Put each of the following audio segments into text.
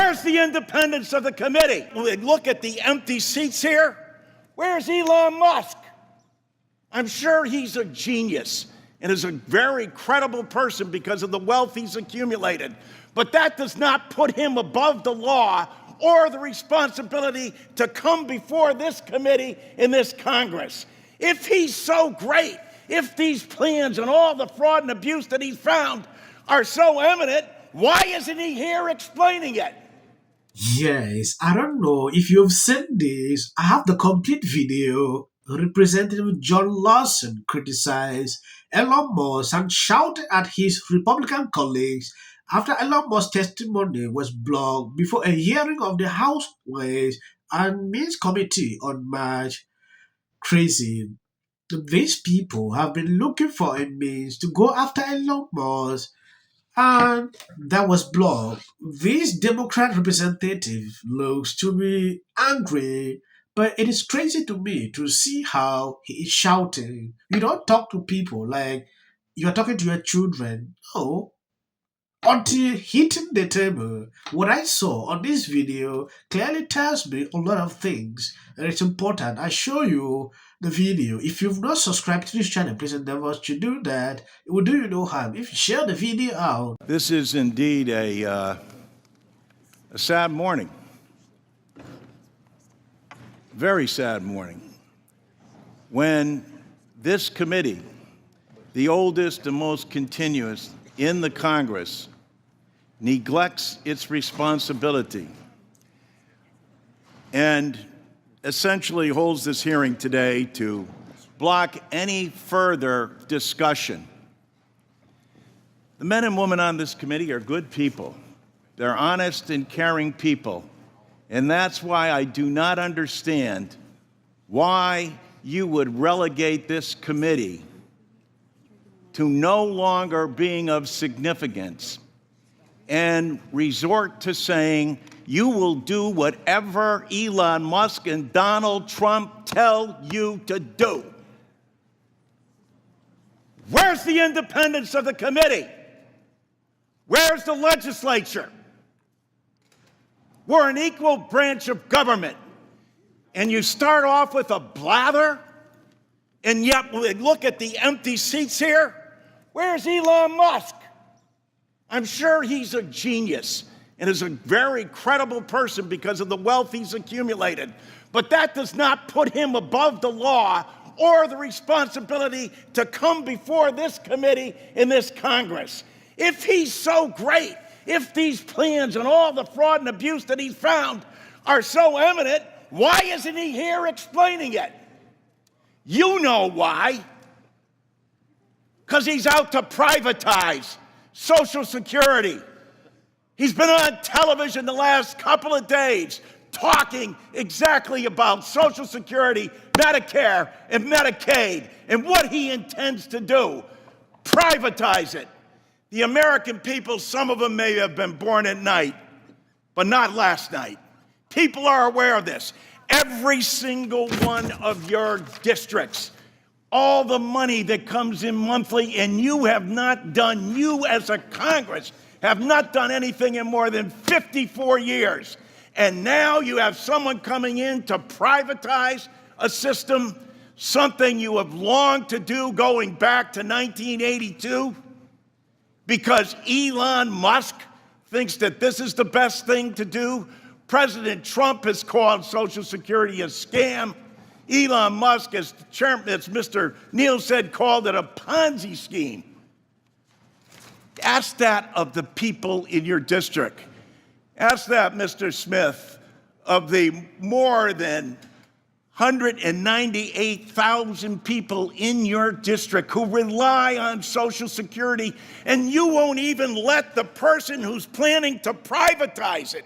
Where's the independence of the committee? Look at the empty seats here. Where's Elon Musk? I'm sure he's a genius and is a very credible person because of the wealth he's accumulated. But that does not put him above the law or the responsibility to come before this committee in this Congress. If he's so great, if these plans and all the fraud and abuse that he's found are so eminent, why isn't he here explaining it? Yes, I don't know if you've seen this. I have the complete video. Representative John Larson criticized Elon Musk and shouted at his Republican colleagues after Elon Musk's testimony was blocked before a hearing of the House Ways and Means Committee on March. Crazy. These people have been looking for a means to go after Elon Musk, and that was blocked. This Democrat representative looks to be angry, but it is crazy to me to see how he is shouting. You don't talk to people like you're talking to your children. No, until hitting the table. What I saw on this video clearly tells me a lot of things, and it's important I show you the video. If you've not subscribed to this channel, please endeavor to do that. It will do you no harm if you share the video out. This is indeed a sad morning. Very sad morning. When this committee, the oldest and most continuous in the Congress, neglects its responsibility and essentially holds this hearing today to block any further discussion. The men and women on this committee are good people. They're honest and caring people. And that's why I do not understand why you would relegate this committee to no longer being of significance and resort to saying you will do whatever Elon Musk and Donald Trump tell you to do. Where's the independence of the committee? Where's the legislature? We're an equal branch of government. And you start off with a blather, and yet look at the empty seats here. Where's Elon Musk? I'm sure he's a genius and is a very credible person because of the wealth he's accumulated. But that does not put him above the law or the responsibility to come before this committee in this Congress. If he's so great, if these plans and all the fraud and abuse that he's found are so eminent, why isn't he here explaining it? You know why. Because he's out to privatize Social Security. He's been on television the last couple of days talking exactly about Social Security, Medicare, and Medicaid, and what he intends to do. Privatize it. The American people, some of them may have been born at night, but not last night. People are aware of this. Every single one of your districts, all the money that comes in monthly, and you have not done, you as a Congress, have not done anything in more than 54 years. And now you have someone coming in to privatize a system, something you have longed to do going back to 1982, because Elon Musk thinks that this is the best thing to do. President Trump has called Social Security a scam. Elon Musk, as Mr. Neal said, called it a Ponzi scheme. Ask that of the people in your district. Ask that, Mr. Smith, of the more than 198,000 people in your district who rely on Social Security, and you won't even let the person who's planning to privatize it,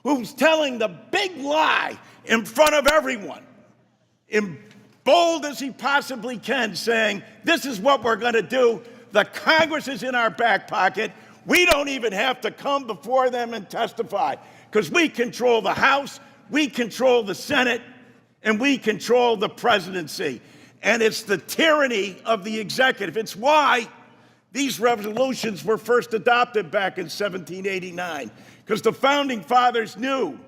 who's telling the big lie in front of everyone, in bold as he possibly can, saying, this is what we're going to do. The Congress is in our back pocket. We don't even have to come before them and testify because we control the House, we control the Senate, and we control the presidency. And it's the tyranny of the executive. It's why these resolutions were first adopted back in 1789, because the founding fathers knew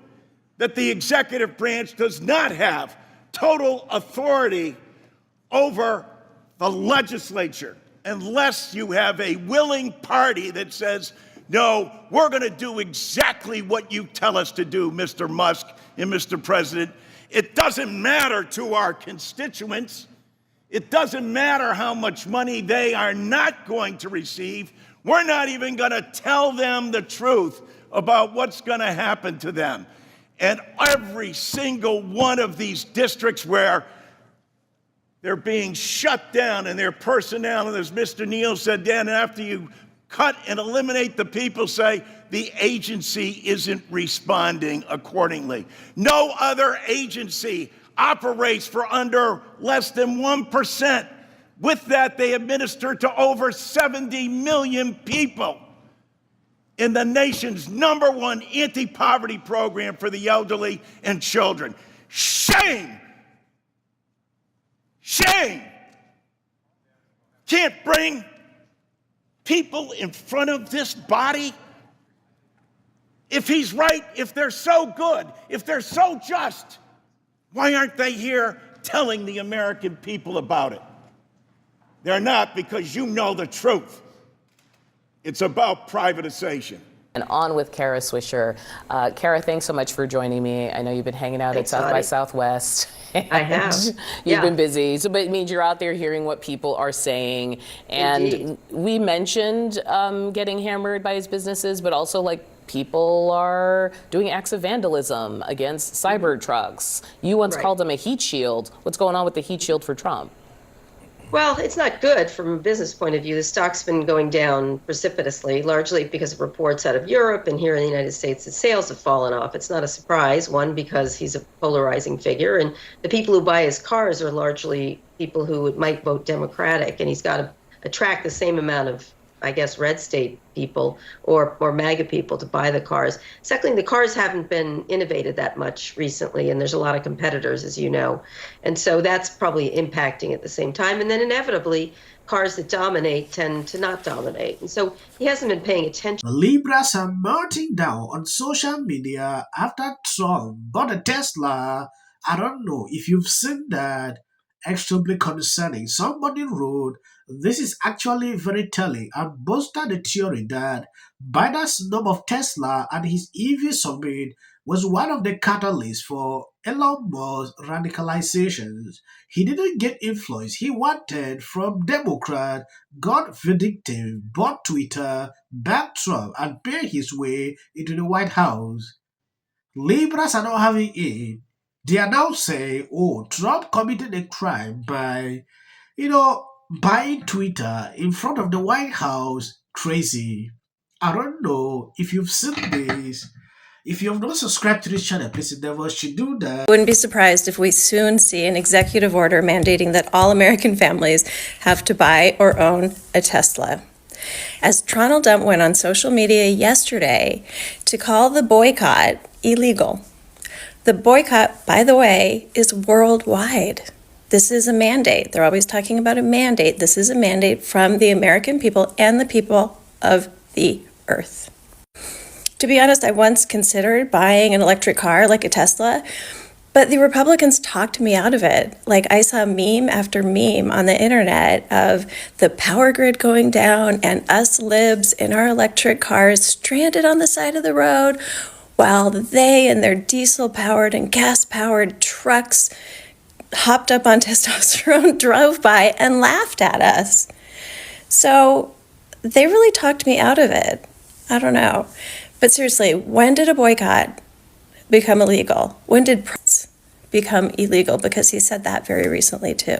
that the executive branch does not have total authority over the legislature unless you have a willing party that says, no, we're going to do exactly what you tell us to do, Mr. Musk and Mr. President. It doesn't matter to our constituents. It doesn't matter how much money they are not going to receive. We're not even going to tell them the truth about what's going to happen to them. And every single one of these districts where they're being shut down and their personnel, and as Mr. Neal said, Dan, after you cut and eliminate the people, say the agency isn't responding accordingly. No other agency operates for under less than 1%. With that, they administer to over 70 million people in the nation's #1 anti-poverty program for the elderly and children. Shame! Shame! Can't bring people in front of this body? If he's right, if they're so good, if they're so just, why aren't they here telling the American people about it? They're not, because you know the truth. It's about privatization. And on with Kara Swisher. Kara, thanks so much for joining me. I know you've been hanging out at South by Southwest. I have. You've been busy, so but it means you're out there hearing what people are saying. And Indeed. we mentioned getting hammered by his businesses, but also like people are doing acts of vandalism against cyber trucks. You once Right. called them a heat shield. What's going on with the heat shield for Trump? Well, it's not good from a business point of view. The stock's been going down precipitously, largely because of reports out of Europe, and here in the United States, the sales have fallen off. It's not a surprise, one, because he's a polarizing figure, and the people who buy his cars are largely people who might vote Democratic, and he's got to attract the same amount of, I guess, red state people or MAGA people to buy the cars. Secondly, the cars haven't been innovated that much recently, and there's a lot of competitors, as you know. And so that's probably impacting at the same time. And then inevitably, cars that dominate tend to not dominate. And so he hasn't been paying attention. Libras are melting down on social media after Trump bought a Tesla. I don't know if you've seen that. Extremely concerning. Somebody wrote, this is actually very telling and boosted the theory that Biden's snub of Tesla and his EV summit was one of the catalysts for Elon Musk's radicalizations. He didn't get influence he wanted from Democrat, got vindictive, bought Twitter, backed Trump, and paid his way into the White House. Libras are not having it. They are now saying, oh, Trump committed a crime by, buying Twitter in front of the White House. Crazy. I don't know if you've seen this. If you have not subscribed to this channel, please endeavor to do that. Wouldn't be surprised if we soon see an executive order mandating that all American families have to buy or own a Tesla. As Toronto Dump went on social media yesterday to call the boycott illegal. The boycott, by the way, is worldwide. This is a mandate. They're always talking about a mandate. This is a mandate from the American people and the people of the earth. To be honest, I once considered buying an electric car like a Tesla, but the Republicans talked me out of it. Like, I saw meme after meme on the internet of the power grid going down and us libs in our electric cars stranded on the side of the road while they and their diesel-powered and gas-powered trucks hopped up on testosterone, drove by, and laughed at us. So they really talked me out of it. I don't know. But seriously, when did a boycott become illegal? When did press become illegal? Because he said that very recently too.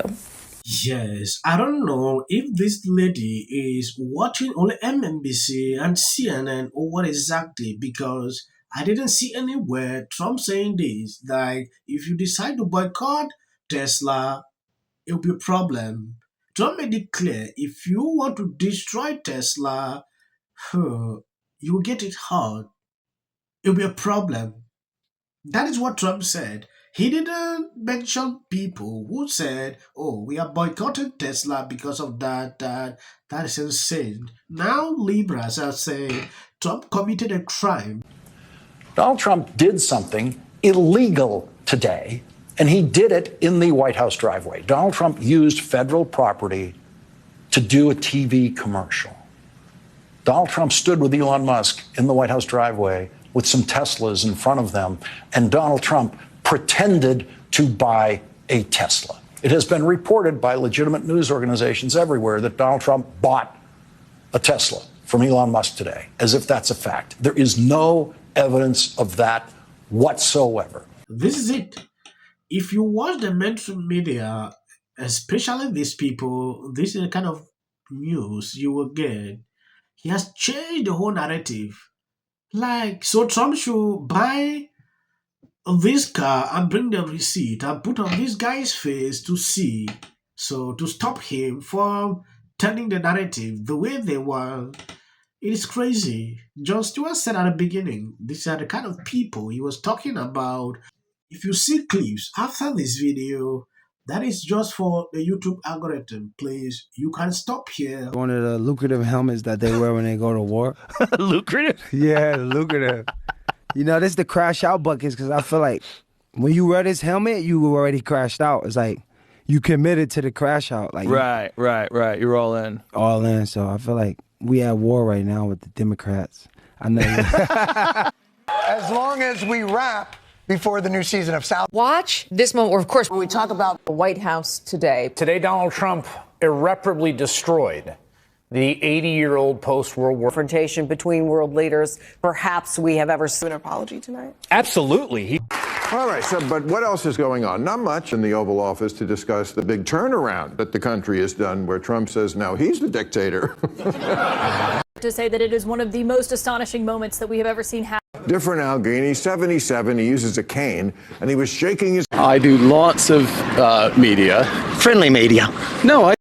Yes, I don't know if this lady is watching only MNBC and CNN or what exactly, because I didn't see anywhere Trump saying this. Like, if you decide to boycott Tesla, it'll be a problem. Trump made it clear if you want to destroy Tesla, you will get it hard. It'll be a problem. That is what Trump said. He didn't mention people who said, oh, we are boycotting Tesla because of that is insane. Now Libras are saying Trump committed a crime. Donald Trump did something illegal today, and he did it in the White House driveway. Donald Trump used federal property to do a TV commercial. Donald Trump stood with Elon Musk in the White House driveway with some Teslas in front of them, and Donald Trump pretended to buy a Tesla. It has been reported by legitimate news organizations everywhere that Donald Trump bought a Tesla from Elon Musk today, as if that's a fact. There is no evidence of that whatsoever. This is it. If you watch the mainstream media, especially these people, this is the kind of news you will get. He has changed the whole narrative. Like, so Trump should buy this car and bring the receipt and put on this guy's face to see. So to stop him from turning the narrative the way they want. It is crazy. Jon Stewart said at the beginning, these are the kind of people he was talking about. If you see clips after this video, that is just for the YouTube algorithm. Please, you can stop here. One of the lucrative helmets that they wear when they go to war. Lucrative? Yeah, lucrative. You know, this is the crash out buckets because I feel like when you wear this helmet, you already crashed out. It's like you committed to the crash out. Like Right. You're all in. all in. So I feel like we at war right now with the Democrats. I know. As long as we wrap before the new season of South. Watch this moment where, of course, When we talk about the White House today, Donald Trump irreparably destroyed the 80-year-old post-World War confrontation between world leaders perhaps we have ever seen. an apology tonight. Absolutely. All right, so but what else is going on? Not much in the Oval Office to discuss the big turnaround that the country has done, where Trump says now he's the dictator. To say that it is one of the most astonishing moments that we have ever seen happen. Different Allegheny, 77, he uses a cane, and he was shaking his... I do lots of media. Friendly media. No,